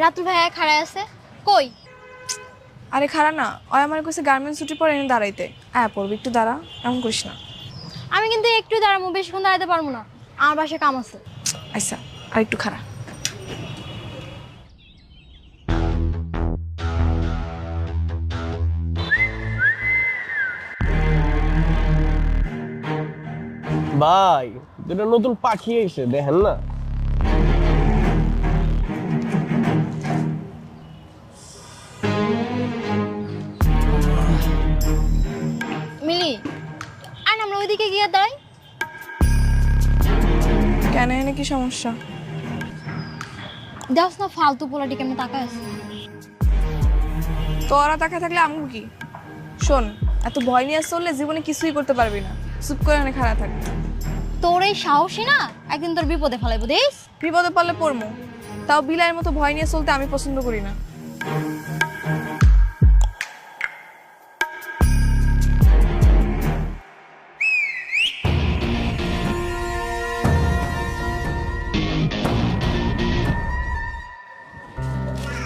রাতুল ভাইয়া খাড়ায় আছে কই? আরে খারা না, ওই আমার কাছে গার্মেন্টস ছুটি পরে এনে দাঁড়াইতে। পড়বি একটু দাঁড়া, এমন করিস না। আমি কিন্তু একটু দাঁড়াবো, বেশিক্ষণ দাঁড়াতে পারবো না, আমার বাসায় কাম আছে। আচ্ছা, আর একটু খারা। ভাই দুটো নতুন পাখি এসে দেখেন না। মিলি আর আমরা ওইদিকে গিয়ে দাঁড়াই। কেন, এনে কি সমস্যা? দেখছ না ফালতু পোলাটি কেমন তাকায় আছে। তোরা তাকা থাকলে আমগো কি? শোন, এত ভয় নিয়ে চললে জীবনে কিছুই করতে পারবি না। চুপ করে এনে খাড়া থাক। তোর এই সাহসী না একদিন তোর বিপদে ফেলাইবো দেখ। বিপদে পড়লে পড়মু, তাও বিলাইয়ের মতো ভয় নিয়ে চলতে আমি পছন্দ করি না।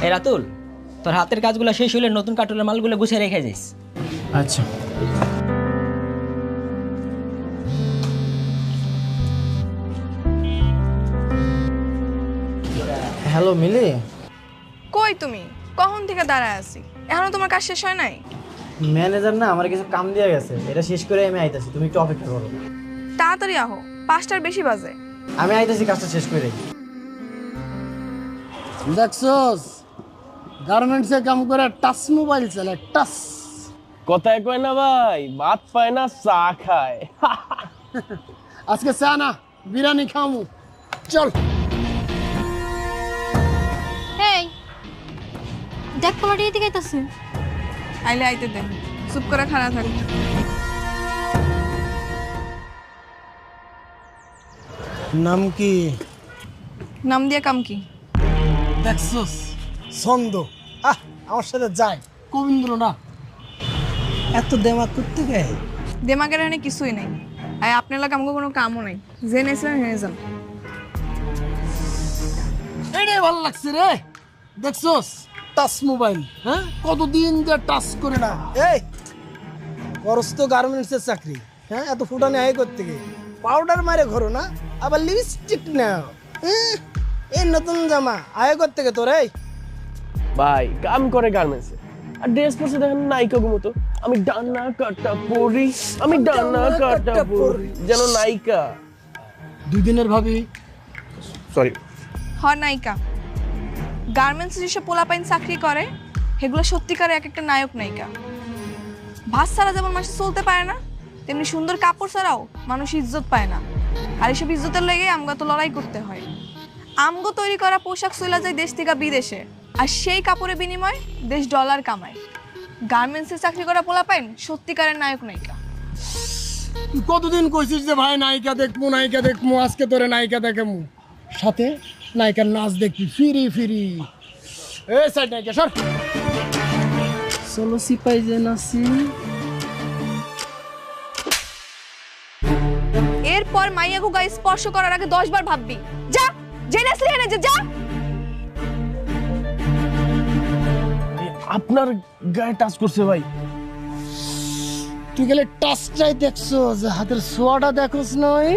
এই রাতুল, তোর হাতের কাজগুলো শেষ হলে নতুন কার্টুনের মালগুলো গুছিয়ে রেখে যাইস। আচ্ছা। হ্যালো মিলি। কই তুমি? কখন থেকে দাঁড়ায় আছি, এখনো তোমার কাজ শেষ হয় নাই? ম্যানেজার না আমার কিছু কাম দিয়ে গেছে, এটা শেষ করে আমি আইতাছি, তুমি একটু অপেক্ষা করো। তাড়াতাড়ি আহো, 5টার বেশি বাজে। আমি আইতাছি, কাজটা শেষ করে। দেখছস গার্মেন্টসে কাম করে টাচ মোবাইল চালায়, টাচ। কথায় কয় না ভাই, ভাত পায় না চা খায়। আজকে চা না বিরিয়ানি খামু, চল। এই দেখ পোলাটি এদিকে আইতাছে। আইলে আইতে দে, চুপ করে খাড়া থাক। নাম কি? নাম দিয়ে কাম কি? দেখছস ছন্দ, আমার সাথে যায় কবীন্দ্র না। এত দেমাগ করতে গে? দেমাগের এখানে কিছুই নেই। আর আপনার লাগে আমাকে কোনো কামও নাই, যে নেছিলেন হেরে যান। এটাই ভালো লাগছে রে। দেখছস টাচ মোবাইল, হ্যাঁ কতদিন যে টাচ করে না। এই খরচ তো গার্মেন্টসের চাকরি, হ্যাঁ এত ফুটানি আয় করতে গে? পাউডার মারে ঘরো না, আবার লিপস্টিক নাও। এই নতুন জামা আয় করতে গে তোর? এই ভাই কাম করে গার্মেন্টসে, আর ড্রেস পরছে দেখেন নায়িকা মতো। আমি ডানা কাটা পরি, আমি ডানা কাটা পরি, যেন নায়িকা। 2 দিনের ভাবি। সরি। নায়িকা। গার্মেন্টসে যেসব পোলাপাইন চাকরি করে সেগুলো সত্যিকারে এক একটা নায়ক নায়িকা। ভাত ছাড়া যেমন মানুষ চলতে পারে না, তেমনি সুন্দর কাপড় ছাড়াও মানুষ ইজ্জত পায় না। আর এইসব ইজ্জতের লেগে আমগো তো লড়াই করতে হয়। আমগো তৈরি করা পোশাক চলে যায় দেশ থেকে বিদেশে, আর সেই কাপড়ের বিনিময়ে দেশ ডলার কামায়। গার্মেন্টসে চাকরি করা পোলাপাইন সত্যিকারের নায়ক নায়িকা। তুই কতদিন কইছিস যে ভাই নায়িকা দেখমু, নায়িকা দেখমু, আজকে তোরে নায়িকা দেখামু, সাথে নায়িকার নাচ দেখবি ফিরি ফিরি। এই সাইড নায়িকা সর। চলো সিপাই যে নাচি। এরপর মাইয়া গো গায়ে স্পর্শ করার আগে 10 বার ভাববি। যা, যে নেসলি এনে যা। আপনার গায়ে টাচ করছে ভাই। তুই গেলে টাচটাই দেখছো, যে হাতের ছোঁয়াটা দেখোস নয়।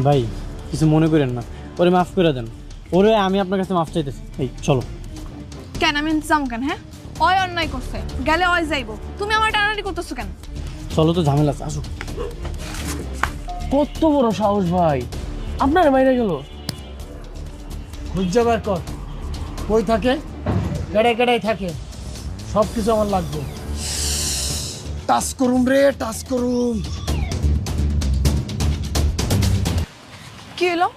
ভাই কিছু মনে করেন না, ওরে মাফ করে দেন। ওরে আমি আপনার কাছে মাফ চাইতেছি। এই চলো। কেন আমি ইন্তজাম কেন? হ্যাঁ, অয় অন্যায় করছে, গেলে অয় যাইবো। তুমি আমার টানাটানি করতেছো কেন? চলো তো, ঝামেলা আছে, আসো। কত বড় সাহস ভাই, আপনার বাইরে গেল। খুঁজে বার কর, কই থাকে, কেড়ে কেড়াই থাকে, সব কিছু আমার লাগবে। টাচ করুম রে, টাচ করুম। কি হলো?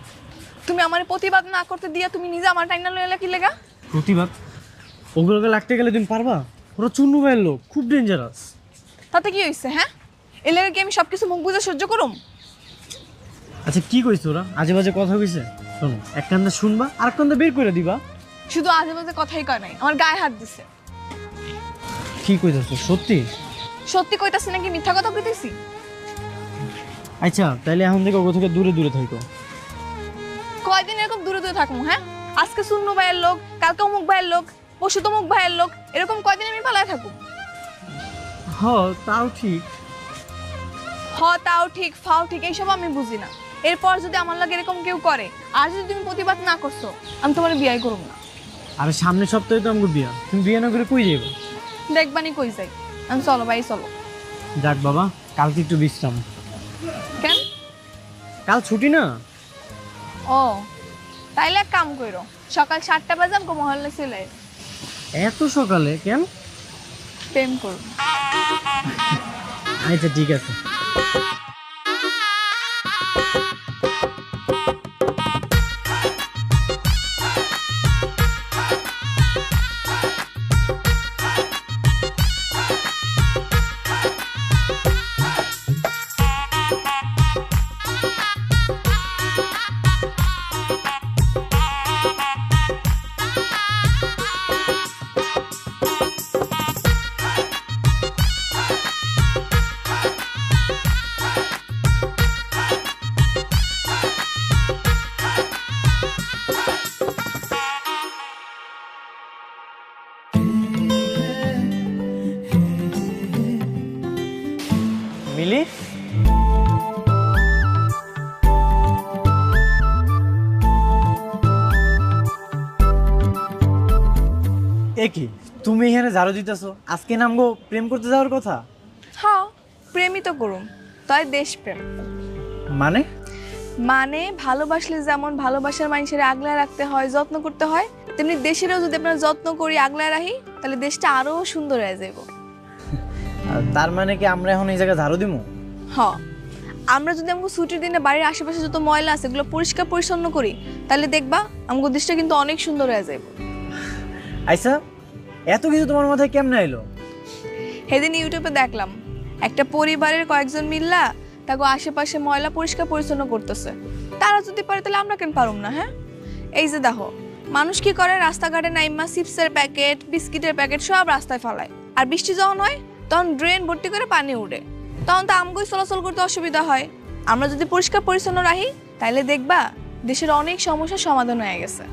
তুমি আমার প্রতিবাদ না করতে দিয়া তুমি নিজে আমার টাইনা লইলা কি লেগা? প্রতিবাদ? ওগুলোকে লাগতে গেলে তুমি পারবা? ওরা চুন্নু ভাইয়ের লোক, খুব ডেঞ্জারাস। তাতে কি হইছে? হ্যাঁ, এর লেগে কি আমি সবকিছু মুখ বুঝে সহ্য করুম? আচ্ছা কি কইছ ওরা? আজে বাজে কথা কইছে? শোনো, এক কান্দে শুনবা আর এক কান্দে বের করে দিবা। শুধু আজে বাজে কথাই কয় নাই, আমার গায়ে হাত দিছে। কি কইতাছো সত্যি? সত্যি কইতাছি নাকি মিথ্যা কথা কইতেছি? আচ্ছা তাহলে এখন থেকে ওগো থেকে দূরে দূরে থাকো। কয়দিন এরকম দূরে দূরে থাকবো? হ্যাঁ, আজকে সুন্নু ভাইয়ের লোক, কালকে অমুক ভাইয়ের লোক, পরশু তমুক ভাইয়ের লোক, এরকম কয়দিন আমি পালায় থাকবো? হ তাও ঠিক। হ তাও ঠিক, ফাও ঠিক, এইসব আমি বুঝি না। এরপর যদি আমার লাগে এরকম কেউ করে আর যদি তুমি প্রতিবাদ না করছো, আমি তোমার বিয়ে করব না। আরে সামনের সপ্তাহে তো আমাকে বিয়া, তুমি বিয়ে না করে কই যাবে? দেখবানি কই যাই আমি। চলো ভাই চলো। যাক বাবা, কালকে একটু বিশ্রাম। কেন? কাল ছুটি না। ও তাইলে এক কাম করো, সকাল 7টা বাজে আমাকে মহল্লা চলে আয়। এত সকালে কেন? প্রেম করো। আচ্ছা ঠিক আছে। মিলি, এ কি তুমি এখানে ঝাড়ু দিতেছো? আজকে নামগো প্রেম করতে যাওয়ার কথা। হ্যাঁ প্রেমই তো করুম, তাই দেশপ্রেম। মানে? মানে ভালোবাসলে যেমন ভালোবাসার মানুষের আগলায় রাখতে হয়, যত্ন করতে হয়, তেমনি দেশেরও যদি আপনারা যত্ন করি, আগলায় রাখি, তাহলে দেশটা আরো সুন্দর হয়ে যাবে। তার মানে কি আমরা এখন এই জায়গায় ঝাড়ু দিমু? হ্যাঁ, আমরা যদি আমাকে ছুটির দিনে বাড়ির আশেপাশে যত ময়লা আছে এগুলো পরিষ্কার পরিচ্ছন্ন করি, তাহলে দেখবা আমাকে দেশটা কিন্তু অনেক সুন্দর হয়ে যাবে। আচ্ছা এত কিছু তোমার মাথায় কেমনে এলো? সেদিন ইউটিউবে দেখলাম একটা পরিবারের কয়েকজন মিল্লা তাকে আশেপাশে ময়লা পরিষ্কার পরিচ্ছন্ন করতেছে। তারা যদি পারে তাহলে আমরা কেন পারুম না? হ্যাঁ, এই যে দেখো মানুষ কি করে, রাস্তাঘাটে নাইমা চিপসের প্যাকেট, বিস্কিটের প্যাকেট সব রাস্তায় ফেলায়, আর বৃষ্টি যখন হয় তখন ড্রেন ভর্তি করে পানি উঠে, তখন তো আমগোই চলাচল করতে অসুবিধা হয়। আমরা যদি পরিষ্কার পরিচ্ছন্ন রাখি তাহলে দেখবা দেশের অনেক সমস্যার সমাধান হয়ে গেছে।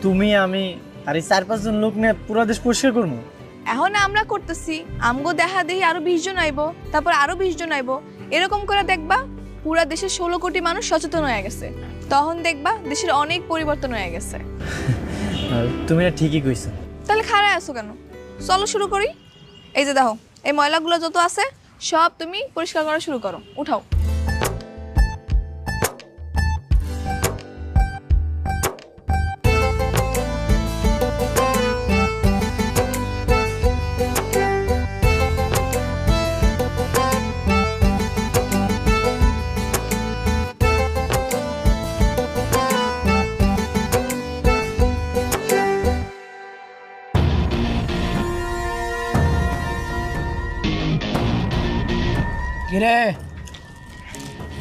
তুমি আমি আর এই 4-5 জন লোক নিয়ে পুরো দেশ পরিষ্কার করবো। এখন আমরা করতেছি, আমগো দেখা দেখি আরো 20 জন আইবো, তারপর আরো 20 জন আইবো, এরকম করে দেখবা পুরা দেশের 16 কোটি মানুষ সচেতন হয়ে গেছে। তখন দেখবা দেশের অনেক পরিবর্তন হয়ে গেছে। তুমি না ঠিকই কইছো। তাহলে খাড়ায় আছো কেন? চলো শুরু করি। এই যে দেখো এই ময়লাগুলো যত আছে সব তুমি পরিষ্কার করা শুরু করো, উঠাও। কিরে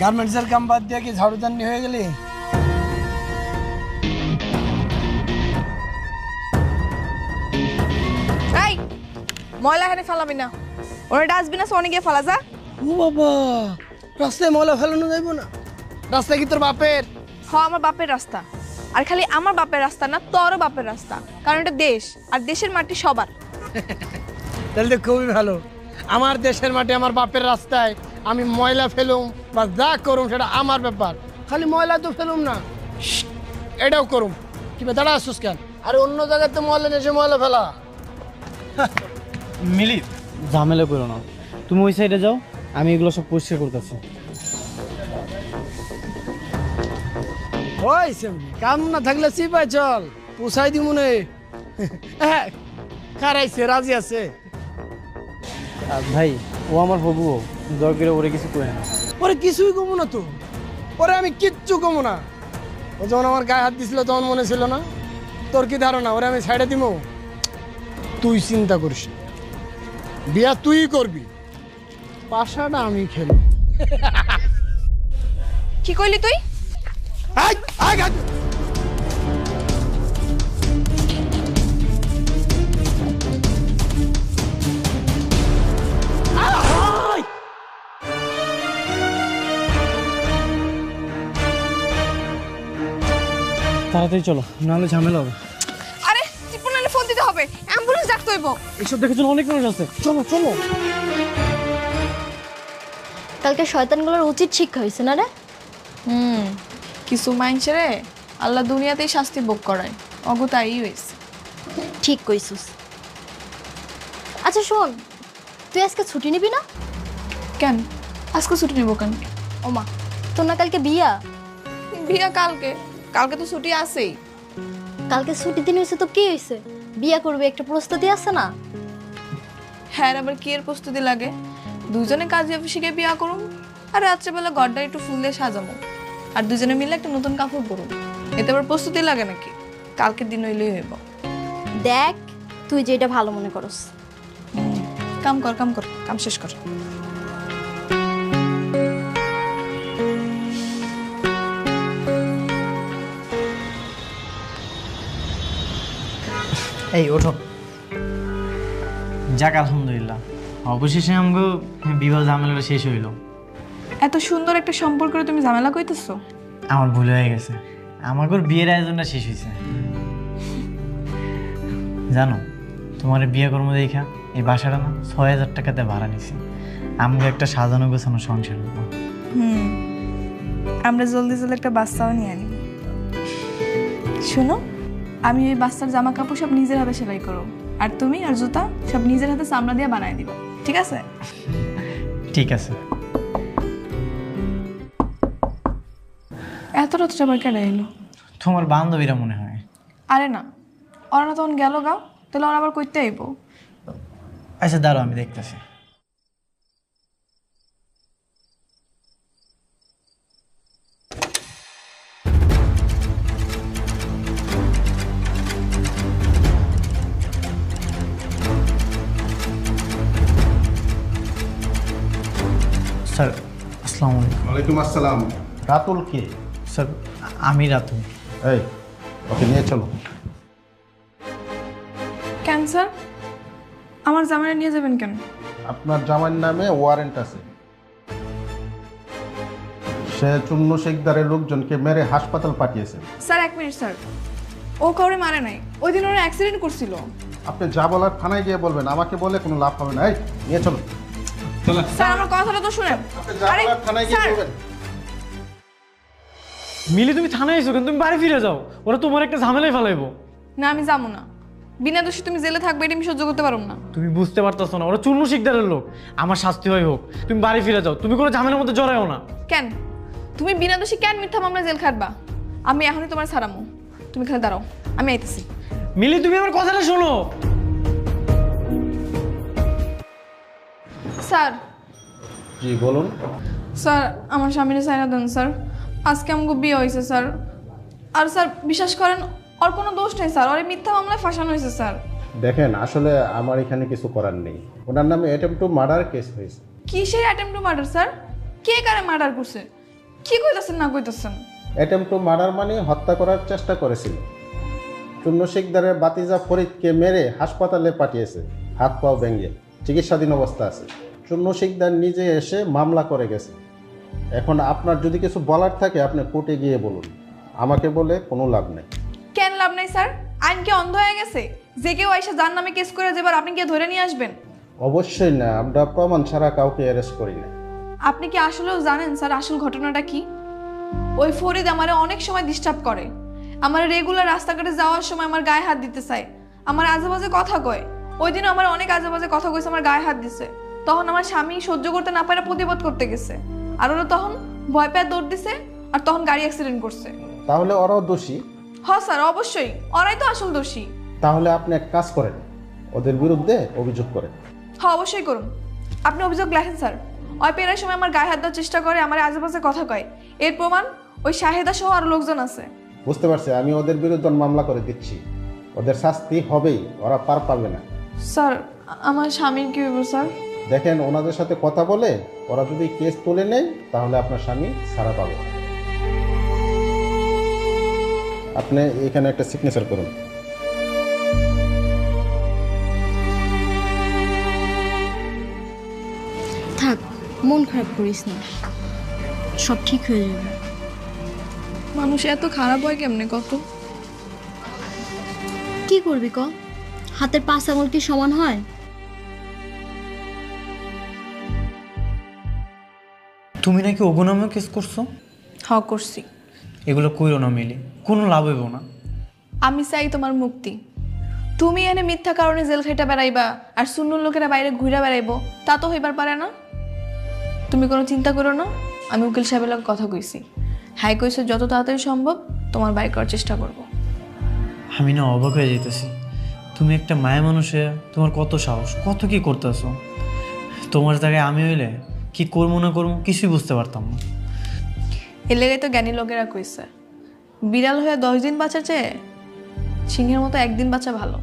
গার্মেন্টসের কাম বাদ দিয়ে কি ঝাড়ুদানি হয়ে গেলি? এই ময়লা এখানে ফেলাবি না, ওরা ডাস্টবিন আছে অনেকে ফেলা যা। ও বাবা, রাস্তায় ময়লা ফেলানো যাইব না? রাস্তা কি তোর বাপের? আমার বাপের রাস্তা, আর খালি আমার বাপের রাস্তা না, তোরও বাপের রাস্তা, কারণ এটা দেশ, আর দেশের মাটি সবার। তাহলে তো খুবই ভালো। আমার দেশের মাটি আমার বাপের রাস্তায় আমি ময়লা ফেলুম বা যা করুম সেটা আমার ব্যাপার, খালি ময়লা তো ফেলুম না, এটাও করুম। কিংবা দাঁড়া আসুস কেন? আরে অন্য জায়গায় তো ময়লা নেই, ময়লা ফেলা। মিলি ঝামেলা করো না, তুমি ওই সাইডে যাও, আমি এগুলো সব পরিষ্কার করতেছি। ওই কাম না থাকলে চিপাই চল, পোষাই দি মনে। খারাইছে, রাজি আছে। ভাই ও আমার হবু, দয়া করে ওরে কিছু কই না। ওরে কিছুই কমো না তো, ওরে আমি কিচ্ছু কমো না। ও যখন আমার গায়ে হাত দিছিল তখন মনে ছিল না? তোর কি ধারণা ওরে আমি ছাইড়ে দিব? তুই চিন্তা করিস, বিয়া তুই করবি, পাশাটা আমি খেলব। কি কইলি তুই? তাড়াতাড়ি চলো, নাহলে ঝামেলা হবে। আরে টিপুনালে ফোন দিতে হবে, অ্যাম্বুলেন্স ডাকতে হইব। এইসব দেখার জন্য অনেক মানুষ আছে, চলো চলো। কালকে শয়তানগুলোর উচিত শিক্ষা হয়েছে না রে? কিছু মানুষের আল্লাহ দুনিয়াতেই শাস্তি ভোগ করায়, অগতাই হয়েছে। ঠিক কইছিস। আচ্ছা শোন, তুই আজকে ছুটি নিবি না? কেন আজকে ছুটি নেবো কেন? ওমা, তোর না কালকে বিয়া? বিয়া কালকে, কালকে তো ছুটি আছেই। কালকে ছুটি দিন হয়েছে তো কি হয়েছে? বিয়া করবে একটা প্রস্তুতি আছে না? হ্যাঁ, আবার কি এর প্রস্তুতি লাগে? দুজনে কাজে অফিসে গিয়ে বিয়া করুম, আর রাত্রেবেলা ঘরটা একটু ফুল দিয়ে সাজামো, আর দুজনে মিলে একটা নতুন কাপড় পরুম। এতে আবার প্রস্তুতি লাগে নাকি? কালকের দিন হইলেই হইব। দেখ, তুই যেটা ভালো মনে করস। কাম কর, কাম কর, কাম শেষ কর। এই ওঠো। যাক আলহামদুলিল্লাহ, অবশেষে আমগো বিবাহ ঝামেলাটা শেষ হইল। এত সুন্দর একটা সম্পর্কে তুমি ঝামেলা কইতেছো? আমার ভুল হয়ে গেছে, আমাকে বিয়ের আয়োজনটা শেষ হয়েছে। জানো, তোমার বিয়ে কর্ম দেখা এই বাসাটা না ৬,০০০ টাকাতে ভাড়া নিছি। আমাকে একটা সাজানো গোছানো সংসার হবো। আমরা জলদি জলদি একটা বাচ্চাও নিয়ে আনি। শোনো, আমি ওই বাচ্চার জামা কাপড় সব নিজের হাতে সেলাই করো, আর তুমি আর জুতা সব নিজের হাতে চামড়া দিয়ে বানায় দিবা, ঠিক আছে? ঠিক আছে। এত রাত সবাই কেটে এলো? তোমার বান্ধবীরা মনে হয়। আরে না, ওরা না তখন গেল গা, তাহলে ওরা আবার করতে আইব। আচ্ছা দাঁড়াও, আমি দেখতেছি। স্যার আসসালামু আলাইকুম। ওয়ালাইকুম আসসালাম। রাতুল কে? স্যার আমি রাতুল। এই, ওকে নিয়ে চলো। কেন স্যার? আমার জামাইরা নিয়ে যাবেন কেন? আপনার জামাইয়ের নামে ওয়ারেন্ট আছে। সে চুন্নু শেখদারের লোকজনকে মেরে হাসপাতাল পাঠিয়েছে। স্যার এক মিনিট স্যার, ও কাউরে মারে নাই, ওই দিন ওরা অ্যাক্সিডেন্ট করছিল। আপনি যা বলার থানায় গিয়ে বলবেন, আমাকে বলে কোনো লাভ হবে না। এই নিয়ে চলো। স্যার আমার কথাটা তো শুনেন। আপনি যা আরে বলার থানায় গিয়ে স্যার, বলবেন। মিলি তুমি থানায় এসো কেন? তুমি বাড়ি ফিরে যাও, ওরা তোমার একটা ঝামেলায় ফেলাইবো। না আমি যাবো না, বিনা দোষে তুমি জেলে থাকবে এটা আমি সহ্য করতে পারবো না। তুমি বুঝতে পারতেছো না, ওরা চূর্ণ শিকদারের লোক। আমার শাস্তি হয় হোক, তুমি বাড়ি ফিরে যাও, তুমি কোনো ঝামেলার মধ্যে জড়াও না। কেন তুমি বিনা দোষে কেন মিথ্যা মামলা জেল খাটবা? আমি এখনই তোমার ছাড়ামো, তুমি এখানে দাঁড়াও, আমি আইতেছি। মিলি তুমি আমার কথাটা শোনো। স্যার, জি বলুন। স্যার আমার স্বামীর সাইনা দেন স্যার, আজকে আমাকে বিয়ে হয়েছে স্যার। আর স্যার বিশ্বাস করেন, ওর কোনো দোষ নেই স্যার, ওর মিথ্যা মামলায় ফাঁসানো হয়েছে স্যার। দেখেন, আসলে আমার এখানে কিছু করার নেই। ওনার নামে অ্যাটেম্পট টু মার্ডার কেস হয়েছে। কিসের অ্যাটেম্প টু মার্ডার স্যার? কে কারে মার্ডার করছে? কি কইতাছেন না কইতাছেন? অ্যাটেম্পট টু মার্ডার মানে হত্যা করার চেষ্টা করেছিল। চুন্নু শেখদারের বাতিজা ফরিদকে মেরে হাসপাতালে পাঠিয়েছে, হাত পাও ভেঙে চিকিৎসাধীন অবস্থা আছে। চুন্নু শেখদার নিজে এসে মামলা করে গেছে। এখন আপনার যদি কিছু বলার থাকে আপনি কোর্টে গিয়ে বলুন, আমাকে বলে কোনো লাভ নেই। কেন লাভ নাই স্যার? আইন কি অন্ধ হয়ে গেছে? যে কেউ এসে যার নামে কেস করে যাবার আপনি কি ধরে নিয়ে আসবেন? অবশ্যই না, আমরা প্রমাণ ছাড়া কাউকে অ্যারেস্ট করি না। আপনি কি আসলেও জানেন স্যার আসল ঘটনাটা কি? ওই ফরিদ আমারে অনেক সময় ডিস্টার্ব করে, আমার রেগুলার রাস্তাঘাটে যাওয়ার সময় আমার গায়ে হাত দিতে চায়, আমার আজেবাজে কথা কয়। ওই দিনও আমার অনেক আজেবাজে কথা কইছে, আমার গায়ে হাত দিছে। তখন আমার স্বামী সহ্য করতে না পারে প্রতিবাদ করতে গেছে, আর ওরা তখন ভয় পেয়ে দৌড় দিছে, আর তখন গাড়ি অ্যাক্সিডেন্ট করছে। তাহলে ওরাও দোষী? হ্যাঁ স্যার অবশ্যই, ওরাই তো আসল দোষী। তাহলে আপনি এক কাজ করেন, ওদের বিরুদ্ধে অভিযোগ করেন। হ্যাঁ অবশ্যই করুন, আপনি অভিযোগ লেখেন স্যার। ওই পেরার সময় আমার গায়ে হাত দেওয়ার চেষ্টা করে, আমার আজেবাজে কথা কয়, এর প্রমাণ ওই শাহেদা সহ আরো লোকজন আছে। বুঝতে পারছি, আমি ওদের বিরুদ্ধে মামলা করে দিচ্ছি। ওদের শাস্তি হবেই, ওরা পার পাবে না। স্যার আমার স্বামীর কি হইব স্যার? দেখেন, ওনাদের সাথে কথা বলে ওরা যদি কেস তুলে নেয় তাহলে আপনার স্বামী ছাড়া পাবে। আপনি এখানে একটা সিগনেচার করুন। থাক, মন খারাপ করিস না, সব ঠিক হয়ে যাবে। মানুষ এত খারাপ হয় কেমনে কত? কি করবি ক? হাতের 5 আঙুল কি সমান হয়? তুমি নাকি অগুনামে কেস করছো? করছি। এগুলো কইরো না মিলি, কোনো লাভ হইব না। আমি চাই তোমার মুক্তি। তুমি এনে মিথ্যা কারণে জেল খেটে বেড়াইবা আর সুন্নুর লোকেরা বাইরে ঘুরে বেড়াইবো, তা তো হইবার পারে না। তুমি কোনো চিন্তা করো না, আমি উকিল সাহেবের লগে কথা কইছি। হ্যাঁ কইছে যত তাড়াতাড়ি সম্ভব তোমার বাইর করার চেষ্টা করব। আমি না অবাক হয়ে যাইতেছি, তুমি একটা মায়া মানুষে, তোমার কত সাহস, কত কি করতেছো। তোমার জায়গায় আমি হইলে কি করবো না করবো কিছুই বুঝতে পারতাম না। এর লেগে তো জ্ঞানী লোকেরা কইছে, বিড়াল হয়ে 10 দিন বাঁচা চেয়ে সিংহের মতো একদিন বাঁচা ভালো।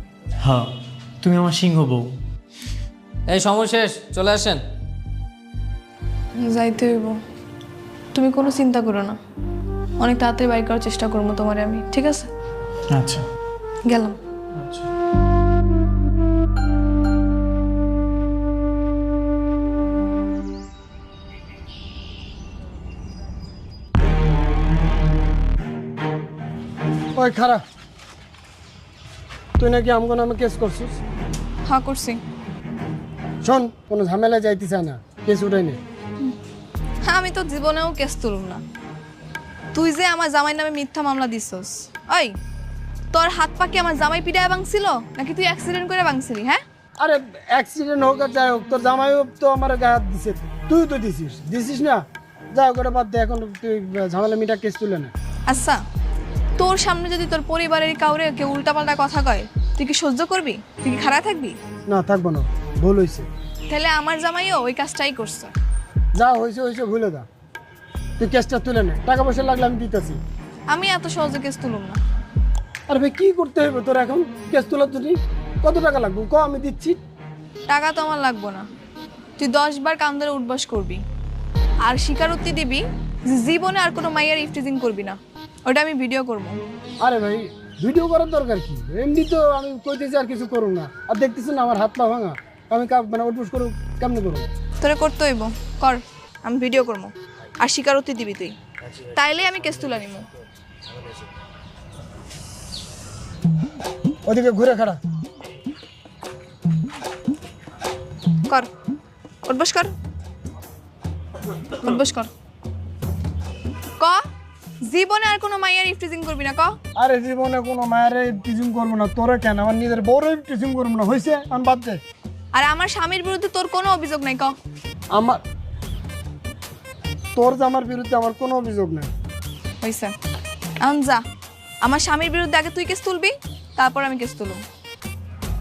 হ্যাঁ, তুমি আমার সিংহ বউ। এই সময় শেষ, চলে আসেন। যাইতে হইব। তুমি কোনো চিন্তা করো না, অনেক তাড়াতাড়ি বাইর করার চেষ্টা করবো তোমারে আমি, ঠিক আছে? আচ্ছা গেলাম। আচ্ছা। ওই খারাপ, তুই নাকি আমগো নামে কেস করছিস? হ্যাঁ করছি। শোন, কোনো ঝামেলা যাইতে চায় না, কেস উঠাই নে। হ্যাঁ আমি তো জীবনেও কেস তুলুম না। তুই যে আমার জামাই নামে মিথ্যা মামলা দিছস, ওই তোর হাত পা কি আমার জামাই পিটায় ভাঙছিল নাকি তুই অ্যাক্সিডেন্ট করে ভাঙছিলি? হ্যাঁ আরে অ্যাক্সিডেন্ট হোক আর যাই হোক, তোর জামাইও তো আমার গায়ে হাত দিছে, তুই তো দিছিস না? যাই হোক, ওটা বাদ দে, এখন তুই ঝামেলা মিটা কেস তুলে না। আচ্ছা, তোর সামনে যদি তোর পরিবারের কাউরে কেউ উল্টাপাল্টা কথা কয়, তুই কি সহ্য করবি? তুই কি খারাপ থাকবি? না, থাকবো না, ভুল হয়েছে। তাহলে আমার জামাইও ওই কাজটাই করছে। যা হয়েছে ভুলে দা, তুই কেসটা তুলে নে, টাকা পয়সা লাগলে আমি দিতেছি। আমি এত সহজে কেস তুলুম না। আরে ভাই, কি করতে হবে তোর এখন? কেস তোলা তুলি কত টাকা লাগবে ক, আমি দিচ্ছি। টাকা তো আমার লাগবো না, তুই 10 বার কান ধরে উঠবাস করবি আর স্বীকারোক্তি দিবি যে জীবনে আর কোনো মাইয়ার ইফটিজিং করবি না। ওটা আমি ভিডিও করবো। আরে ভাই, ভিডিও করার দরকার কি? এমনি তো আমি কইতেছি আর কিছু করুন না, আর দেখতেছি না আমার হাত পা ভাঙা, আমি মানে উঠবস করুক কেমনে করবো? তোরে করতে হইব, কর, আমি ভিডিও করবো আর স্বীকারোক্তি দিবি তুই, তাইলে আমি কেস তুলে নিব। ওদিকে ঘুরে খাড়া কর, উঠবস কর, উঠবস কর। ক জীবনে আর কোনো মাইয়ার ইফটিজিং করবি না, ক। আরে জীবনে কোনো মায়ের টিচিং করবো না, তোরা কেন? আমার নিজের বড় টিচিং করবো না, হয়েছে? আমি বাদ দে। আর আমার স্বামীর বিরুদ্ধে তোর কোনো অভিযোগ নাই, ক। আমার তোর জামার বিরুদ্ধে আমার কোনো অভিযোগ নেই। হয়েছে, এখন যা, আমার স্বামীর বিরুদ্ধে আগে তুই কেস তুলবি, তারপর আমি কেস তুলব।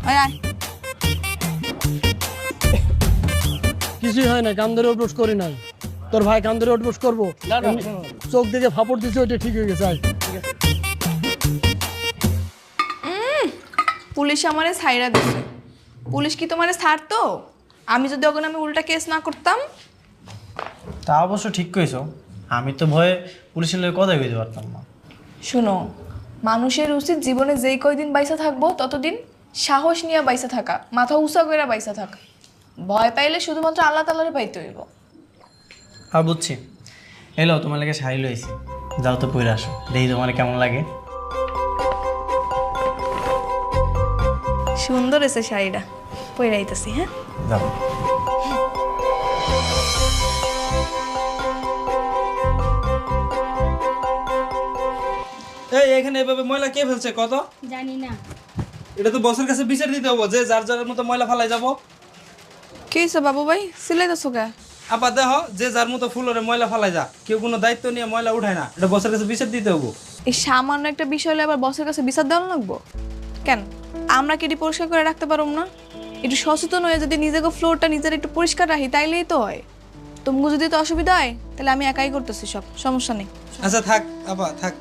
আয় আয়। কিছুই হয় না, কান ধরে উঠবস করি নাই, তোর ভাই কান ধরে উঠবস করবো। চোখ দিকে ফাপড় দিছে, ওইটা ঠিক হয়ে গেছে। পুলিশ আমারে ছাইরা দিছে। পুলিশ কি তোমারে ছাড়তো? আমি যদি ওখানে আমি উল্টা কেস না করতাম? তা অবশ্য ঠিক কইছো, আমি তো ভয়ে পুলিশের লোক কথাই কইতে পারতাম না। শুনো, মানুষের উচিত জীবনে যেই কয়দিন বাইসা থাকবো ততদিন সাহস নিয়ে বাইসা থাকা, মাথা উঁচা করে বাইসা থাকা। ভয় পাইলে শুধুমাত্র আল্লাহ তাআলারে পাইতে হইব। আর বুঝছি, এলো তোমার লাগে শাড়ি লইছি, যাও তো পরে আসো, দেখি তোমার কেমন লাগে। সুন্দর এসে শাড়িটা, পরে আইতাছি। হ্যাঁ, যাও। এই এখানে এভাবে ময়লা কে ফেলছে কত? জানি না। এটা তো বসের কাছে বিচার দিতে হবে যে যার যার মতো ময়লা ফালাই যাব। কি হয়েছে বাবু ভাই, সিলাইতেছো কে? আপা দেহ যে যার মতো ফুলরে ময়লা ফালাই যা, কেউ কোনো দায়িত্ব নিয়ে ময়লা উঠায় না, এটা বসের কাছে বিচার দিতে হবে। এই সামান্য একটা বিষয় হলে আবার বসের কাছে বিচার দেওয়া লাগবো কেন? আমরা কি এটি পরিষ্কার করে রাখতে পারব না? একটু সচেতন হয়ে যদি নিজেকে ফ্লোরটা নিজের একটু পরিষ্কার রাখি, তাইলেই তো হয়। তোমাকে যদি তো অসুবিধা হয় তাহলে আমি একাই করতেছি, সব সমস্যা নেই। আচ্ছা থাক আপা থাক,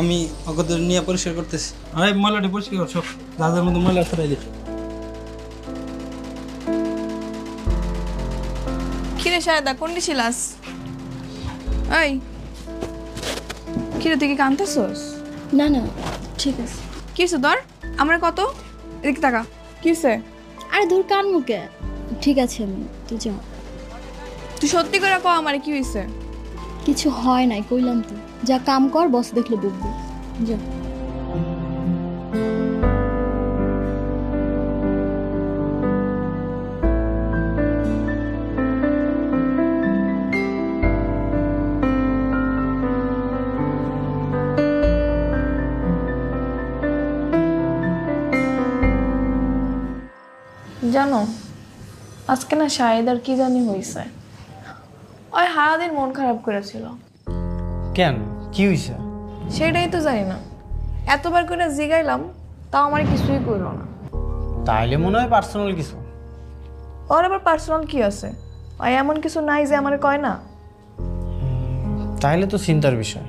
আমি অগদের নিয়ে পরিষ্কার করতেছি। আরে ময়লাটা পরিষ্কার করছো, যার যার মতো ময়লা ফেলাই দিচ্ছ। কিরে শায়দা, কোনটি ছিলাস? এই কিরে, তুই কি কাঁদতেছস? না না, ঠিক আছে। কি হয়েছে তোর? আমরা কত এদিকে টাকা কি হয়েছে? আরে দূর, কান মুখে ঠিক আছে, আমি তুই যা। তুই সত্যি করে কও আমারে কি হয়েছে? কিছু হয় নাই, কইলাম তো। যা কাম কর, বস দেখলে বকবি, যা। আজকে না শাহিদার কি জানি হয়েছে, ওই সারাদিন মন খারাপ করেছিল। কেন, কি হয়েছে? সেটাই তো জানি না, এতবার করে জিগাইলাম তাও আমার কিছুই করলো না। তাইলে মনে হয় পার্সোনাল কিছু। ওর আবার পার্সোনাল কি আছে? ওই এমন কিছু নাই যে আমার কয় না। তাইলে তো চিন্তার বিষয়।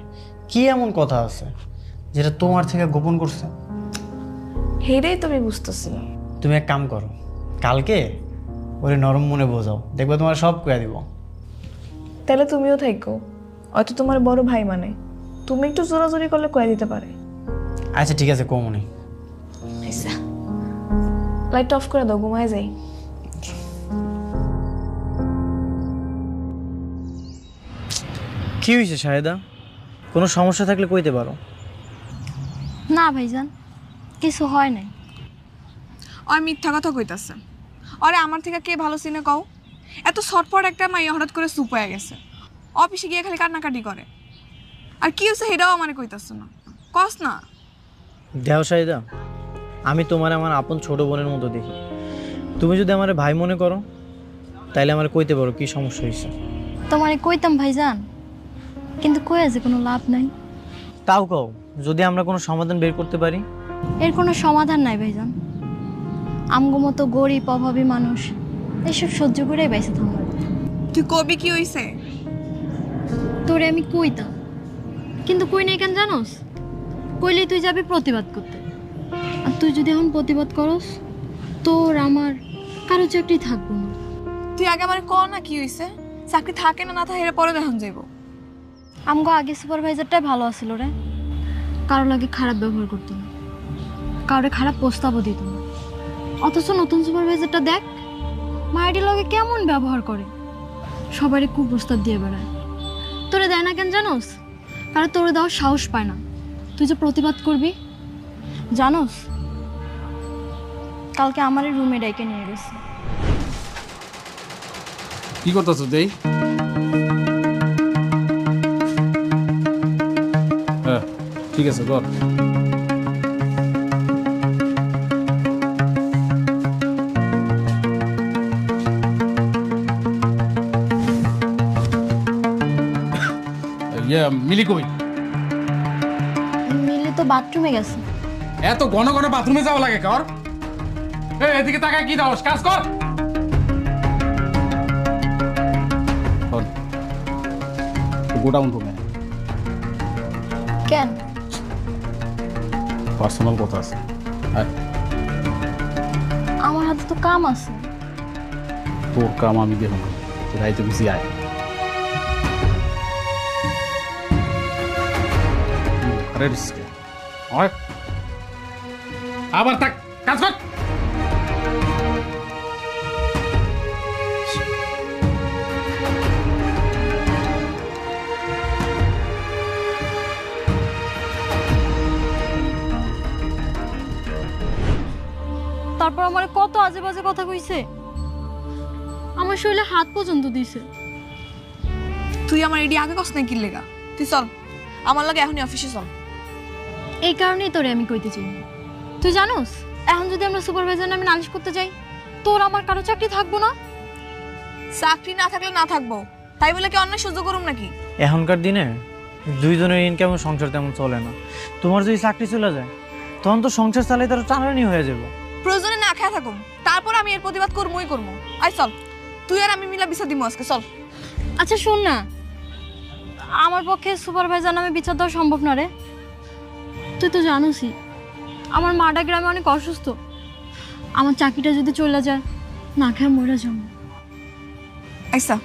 কি এমন কথা আছে যেটা তোমার থেকে গোপন করছে? হেরেই তুমি বুঝতেছি না। তুমি এক কাম করো, কালকে ওরে নরম মনে বোঝাও, দেখবে তোমার সব কয়ে দিব। তাহলে তুমিও থাকো, হয়তো তোমার বড় ভাই মানে, তুমি একটু জোরাজোরি করলে কয়ে দিতে পারে। আচ্ছা ঠিক আছে, কমনি। আচ্ছা, লাইট অফ করে দাও, ঘুমায় যাই। কি হয়েছে শাহেদা? কোনো সমস্যা থাকলে কইতে পারো। না ভাইজান, কিছু হয় নাই। ওই মিথ্যা কথা কইতাছে। আরে আমার থেকে কে ভালো চিনে কও? এত শর্টপট একটা মাইয়া হঠাৎ করে চুপ হয়ে গেছে, অফিসে গিয়ে খালি কান্নাকাটি করে। আর কি হচ্ছে সেটাও আমার কইতাছে না, কস না। দেও শাহেদা, আমি তোমার আমার আপন ছোট বোনের মতো দেখি। তুমি যদি আমার ভাই মনে করো তাইলে আমার কইতে পারো কি সমস্যা হয়েছে। তোমারে কইতাম ভাইজান, কিন্তু কয়ে যে কোনো লাভ নাই। তাও কও, যদি আমরা কোনো সমাধান বের করতে পারি। এর কোনো সমাধান নাই ভাইজান। আমগো মতো গরিব অভাবী মানুষ এসব সহ্য করেই বেঁচে থাকবো। তুই কবি কি হইছে? তোরে আমি কইতাম, কিন্তু কই নাই কেন জানোস? কইলেই তুই যাবি প্রতিবাদ করতে, আর তুই যদি এখন প্রতিবাদ করস তোর আমার কারো চাকরি থাকবো না। তুই আগে আমার ক না কি হইছে, চাকরি থাকে না না থাকে এর পরে দেখান যাইব। আমগো আগে সুপারভাইজারটাই ভালো আছিল রে, কারো লাগে খারাপ ব্যবহার করতো না, কারোর খারাপ প্রস্তাবও দিত না। অথচ নতুন সুপারভাইজারটা দেখ, মায়ের লগে কেমন ব্যবহার করে, সবারই কুপ্রস্তাব দিয়ে বেড়ায়। তোরে দেয় না কেন জানোস? কারণ তোরে দেওয়ার সাহস পায় না। তুই যে প্রতিবাদ করবি জানোস, কালকে আমার রুমে ডাইকে নিয়ে গেছে। কি করতেছ দেই? হ্যাঁ ঠিক আছে, কর। মিলি কই? মিলে তো বাথরুমে গেছে। এত ঘন ঘন বাথরুমে যাওয়া লাগে কর? এদিকে তাকায় কি দাও, কাজ কর। গোডাউন রুমে কেন? পার্সোনাল কথা আছে। আমার হাতে তো কাম আছে। তোর কাম আমি দেব না, রাইতে বুঝি আয়। আবার থাক, কাজ কর। তারপর আমার কত আজে বাজে কথা কইছে, আমার শরীরে হাত পর্যন্ত দিছে। তুই আমার এডি আগে কস না কি লেগা? তুই চল আমার লাগে এখনই অফিসে চল। এই কারণেই তোরে আমি কইতে চাই। তুই জানোস, এখন যদি আমরা সুপারভাইজার নামে নালিশ করতে যাই, তোর আমার কারো চাকরি থাকবো না। চাকরি না থাকলে না থাকবো, তাই বলে কি অন্যায় সহ্য করুম নাকি? এখনকার দিনে দুইজনের ইনকাম সংসার তেমন চলে না। তোমার যদি চাকরি চলে যায় তখন তো সংসার চালাই তার টানানি হয়ে যাবে। প্রয়োজনে না খেয়ে থাকুম, তারপর আমি এর প্রতিবাদ করবই করবো। আয় চল, তুই আর আমি মিলা বিচার দিব আজকে, চল। আচ্ছা শোন না, আমার পক্ষে সুপারভাইজার নামে বিচার দেওয়া সম্ভব না রে। তুই তো জানোসই আমার মাটা গ্রামে অনেক অসুস্থ। আমার চাকরিটা যদি চলে যায়, না খেয়ে মরে যাবো। আচ্ছা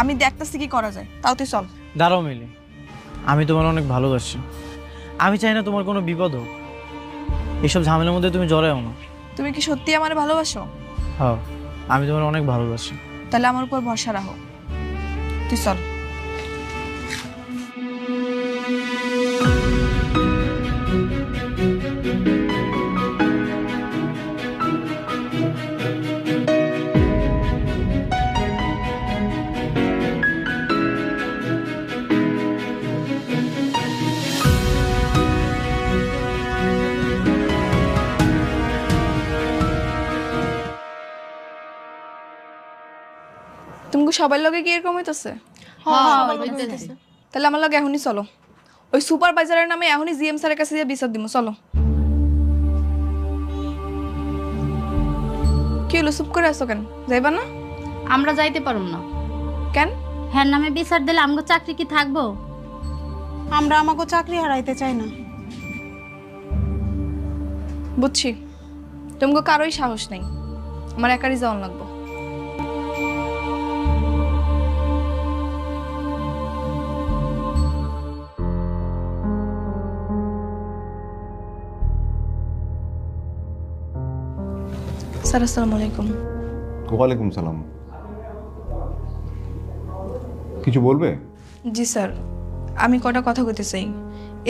আমি দেখতেছি কি করা যায়, তাও তুই চল। দাঁড়াও মিলি, আমি তোমার অনেক ভালোবাসি। আমি চাই না তোমার কোনো বিপদ হোক। এইসব ঝামেলার মধ্যে তুমি জড়াও না। তুমি কি সত্যি আমার ভালোবাসো? হ্যাঁ, আমি তোমার অনেক ভালোবাসি। তাহলে আমার উপর ভরসা রাখো, তুই চল। সবার লগে কি এরকম হইতেছে? তাহলে আমার লগে এখনই চলো, ওই সুপারভাইজারের নামে এখনই জিএম স্যারের কাছে দিয়ে বিচার দিব। চলো। কি হলো, চুপ করে আছো কেন? যাইবা না? আমরা যাইতে পারুম না। কেন? হ্যাঁ নামে বিচার দিলে আমগো চাকরি কি থাকবো? আমরা আমাকে চাকরি হারাইতে চাই না। বুঝছি, তোমাকে কারোই সাহস নেই, আমার একারই যাওয়ান লাগবো। স্যার আসসালামু আলাইকুম। ওয়ালাইকুম সালাম। কিছু বলবে? জি স্যার, আমি কটা কথা কইতে চাই।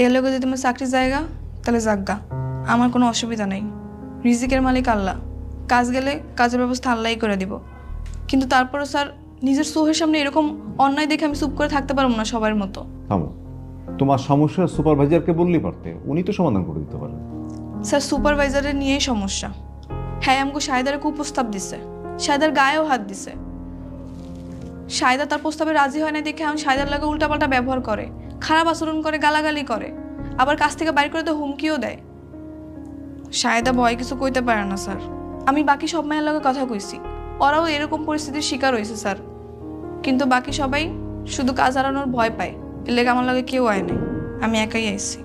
এর লগে যদি তোমার চাকরি জায়গা তাহলে যাজ্ঞা, আমার কোনো অসুবিধা নেই। রিজিকের মালিক আল্লাহ, কাজ গেলে কাজের ব্যবস্থা আল্লাহই করে দিব। কিন্তু তারপরও স্যার, নিজের চোখের সামনে এরকম অন্যায় দেখে আমি চুপ করে থাকতে পারবো না সবার মতো। থামো, তোমার সমস্যা সুপারভাইজারকে বললেই পারতে, উনি তো সমাধান করে দিতে পারেন। স্যার সুপারভাইজারের নিয়েই সমস্যা। হ্যাঁ আমাকে শাহেদার প্রস্তাব দিছে, শাহেদার গায়েও হাত দিছে। শাহেদা তার প্রস্তাবে রাজি হয় না দেখে এখন শাহেদার লাগে উল্টাপাল্টা ব্যবহার করে, খারাপ আচরণ করে, গালাগালি করে, আবার কাছ থেকে বাইর করে তো হুমকিও দেয়। শাহেদা ভয় কিছু কইতে পারে না স্যার। আমি বাকি সব মায়ের লগে কথা কইছি, ওরাও এরকম পরিস্থিতির শিকার হয়েছে স্যার। কিন্তু বাকি সবাই শুধু কাজ হারানোর ভয় পায়, এর লেগে আমার লগে কেউ আয় নাই, আমি একাই আইছি।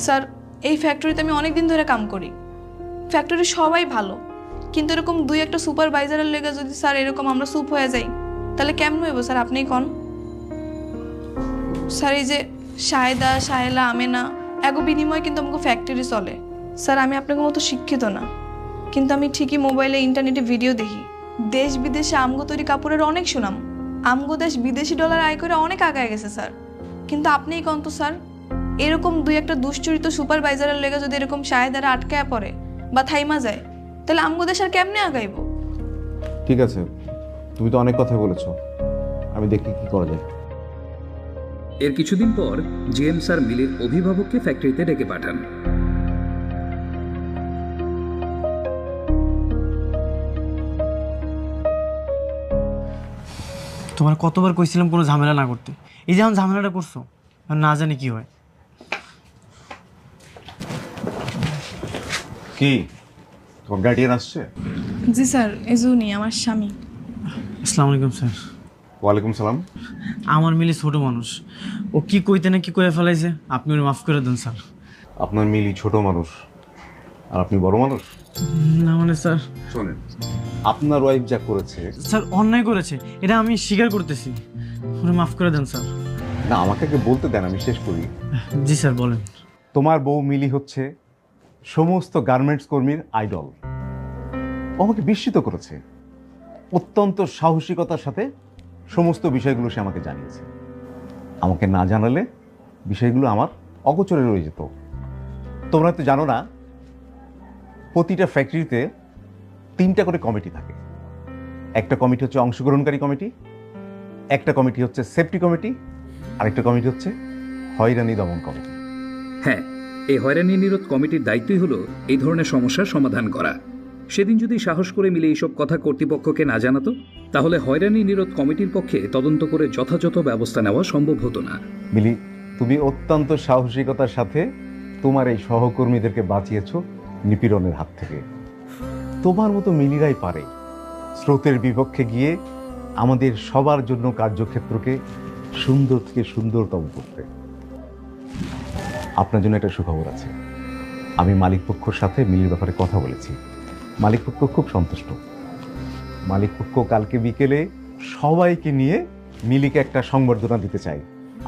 স্যার এই ফ্যাক্টরিতে আমি অনেক দিন ধরে কাম করি, ফ্যাক্টরি সবাই ভালো, কিন্তু এরকম দুই একটা সুপারভাইজারের লেগে যদি স্যার এরকম আমরা চুপ হয়ে যাই তাহলে কেমন হইব স্যার? আপনিই কন। স্যার এই যে শাহেদা, শাহেলা, আমেনা এগো বিনিময়ে কিন্তু আমাকে ফ্যাক্টরি চলে। স্যার আমি আপনাকে মতো শিক্ষিত না, কিন্তু আমি ঠিকই মোবাইলে ইন্টারনেটে ভিডিও দেখি, দেশ বিদেশে আমগো তৈরি কাপড়ের অনেক সুনাম, আমগো দেশ বিদেশি ডলার আয় করে অনেক আগায় গেছে স্যার। কিন্তু আপনিই কন তো স্যার, এরকম দুই একটা দুশ্চরিত সুপারভাইজারের লেগে যদি এরকম শাহেদারা আটকায় পড়ে বা থাইমা যায় তাহলে আমগো দেশ আর কেমনে আগাইব? ঠিক আছে, তুমি তো অনেক কথা বলেছো, আমি দেখি কি করা যায়। এর কিছুদিন পর জিএম স্যার মিলির অভিভাবককে ফ্যাক্টরিতে ডেকে পাঠান। তোমার কতবার কইছিলাম কোনো ঝামেলা না করতে, এই যে এখন ঝামেলাটা করছো, আর না জানি কি হয়। কি তোমার গার্ডিয়ান আসছে? জি স্যার, এজুনি আমার স্বামী। আসসালামু আলাইকুম স্যার। ওয়ালাইকুম সালাম। আমার মিলি ছোট মানুষ, ও কি কইতে না কি করে ফেলাইছে, আপনি ওর মাফ করে দেন স্যার। আপনার মিলি ছোট মানুষ আর আপনি বড় মানুষ? না মানে স্যার, শোনেন, আপনার ওয়াইফ যা করেছে স্যার অন্যায় করেছে, এটা আমি স্বীকার করতেছি, ওরে মাফ করে দেন স্যার। না, আমাকে আগে বলতে দেন, আমি শেষ করি। জি স্যার বলেন। তোমার বউ মিলি হচ্ছে সমস্ত গার্মেন্টস কর্মীর আইডল। ও আমাকে বিস্মিত করেছে, অত্যন্ত সাহসিকতার সাথে সমস্ত বিষয়গুলো সে আমাকে জানিয়েছে। আমাকে না জানালে বিষয়গুলো আমার অগোচরে রয়ে যেত। তোমরা তো জানো না, প্রতিটা ফ্যাক্টরিতে 3টা করে কমিটি থাকে। একটা কমিটি হচ্ছে অংশগ্রহণকারী কমিটি, একটা কমিটি হচ্ছে সেফটি কমিটি, আরেকটা কমিটি হচ্ছে হয়রানি দমন কমিটি। হ্যাঁ, এই হয়রানি নিরোধ কমিটির দায়িত্বই হলো এই ধরনের সমস্যার সমাধান করা। সেদিন যদি সাহস করে মিলে এইসব কথা কর্তৃপক্ষকে না জানাতো তাহলে হয়রানি নিরোধ কমিটির পক্ষে তদন্ত করে যথাযথ ব্যবস্থা নেওয়া সম্ভব হতো না। মিলি, তুমি অত্যন্ত সাহসিকতার সাথে তোমার এই সহকর্মীদেরকে বাঁচিয়েছো নিপীড়নের হাত থেকে। তোমার মতো মিলিরাই পারে স্রোতের বিপক্ষে গিয়ে আমাদের সবার জন্য কার্যক্ষেত্রকে সুন্দর থেকে সুন্দরতম করতে। আপনার জন্য একটা সুখবর আছে, আমি মালিকপক্ষের সাথে মিলির ব্যাপারে কথা বলেছি। মালিকপক্ষ খুব সন্তুষ্ট। মালিকপক্ষ কালকে বিকেলে সবাইকে নিয়ে মিলিকে একটা সংবর্ধনা দিতে চাই।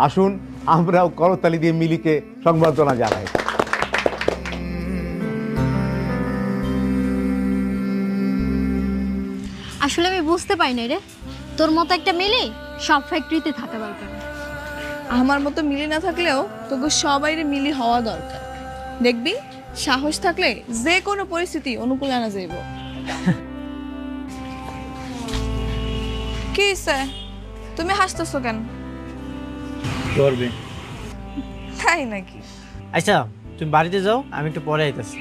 আসুন আমরাও করতালি দিয়ে মিলিকে সংবর্ধনা জানাই। আসলে আমি বুঝতে পারি না রে, তোর মতো একটা মিলি সব ফ্যাক্টরিতে থাকা দরকার। আমার মতো মিলি না থাকলেও তোকে সবাইরে মিলি হওয়া দরকার। দেখবি সাহস থাকলে যে কোনো পরিস্থিতি অনুকূলে আনা যাইব। কি স্যার, তুমি হাসতেছো কেন? করবে তাই নাকি? আচ্ছা তুমি বাড়িতে যাও, আমি একটু পরে আইতাছি।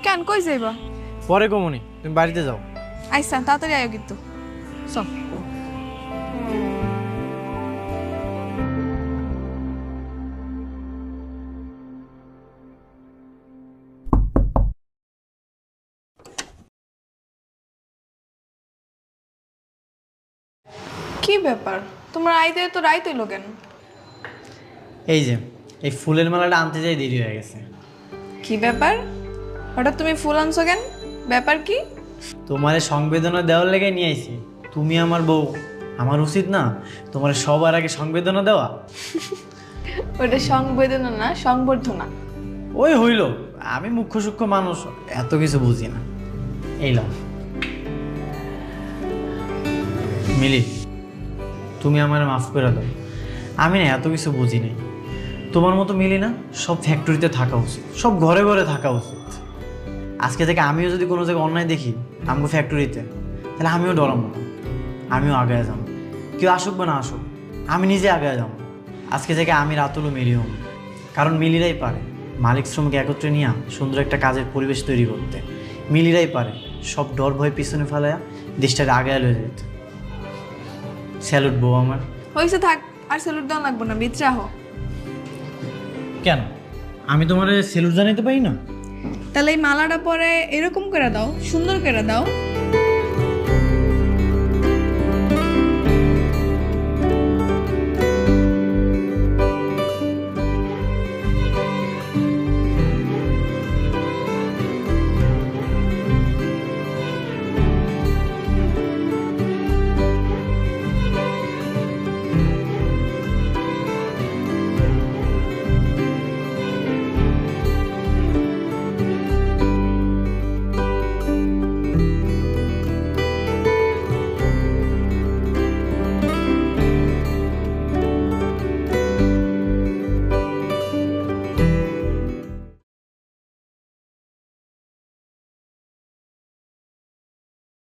কেন, কই যাইবা? পরে কমনি, তুমি বাড়িতে যাও। আইসা তাড়াতাড়ি আয়ো কিন্তু। চল। কি ব্যাপার তোমার আইতে তো রাইত হইলো কেন? এই যে এই ফুলের মালাটা আনতে যাই দেরি হয়ে গেছে। কি ব্যাপার হঠাৎ তুমি ফুল আনছো কেন? ব্যাপার কি? তোমার সংবেদনা দেওয়ার লেগে নিয়ে আইছি। তুমি আমার বউ, আমার উচিত না তোমার সবার আগে সংবেদনা দেওয়া? ওটা সংবেদনা না, সংবর্ধনা। ওই হইল, আমি মুখ্য সূক্ষ্ম মানুষ, এত কিছু বুঝি না। এই লাও মিলি, তুমি আমার মাফ করে দাও। আমি না এত কিছু বুঝি নাই। তোমার মতো মিলি না সব ফ্যাক্টরিতে থাকা উচিত, সব ঘরে ঘরে থাকা উচিত। আজকে থেকে আমিও যদি কোনো জায়গায় অন্যায় দেখি আমগো ফ্যাক্টরিতে, তাহলে আমিও ডরাবো না, আমিও আগে যাবো। কেউ আসুক বা না আসুক, আমি নিজে আগে যাবো। আজকে থেকে আমি রাতুলও মিলি হব, কারণ মিলিরাই পারে মালিক শ্রমিক একত্রে নিয়ে সুন্দর একটা কাজের পরিবেশ তৈরি করতে। মিলিরাই পারে সব ডর ভয় পিছনে ফেলাইয়া দেশটাকে আগে লয়ে যেতে। স্যালুট বউ আমার। হয়েছে থাক, আর স্যালুট দেওয়া লাগবো না, বিচরা হো। কেন আমি তোমার স্যালুট জানাইতে পারি না? তাহলে এই মালাটা পরে এরকম করে দাও, সুন্দর করে দাও।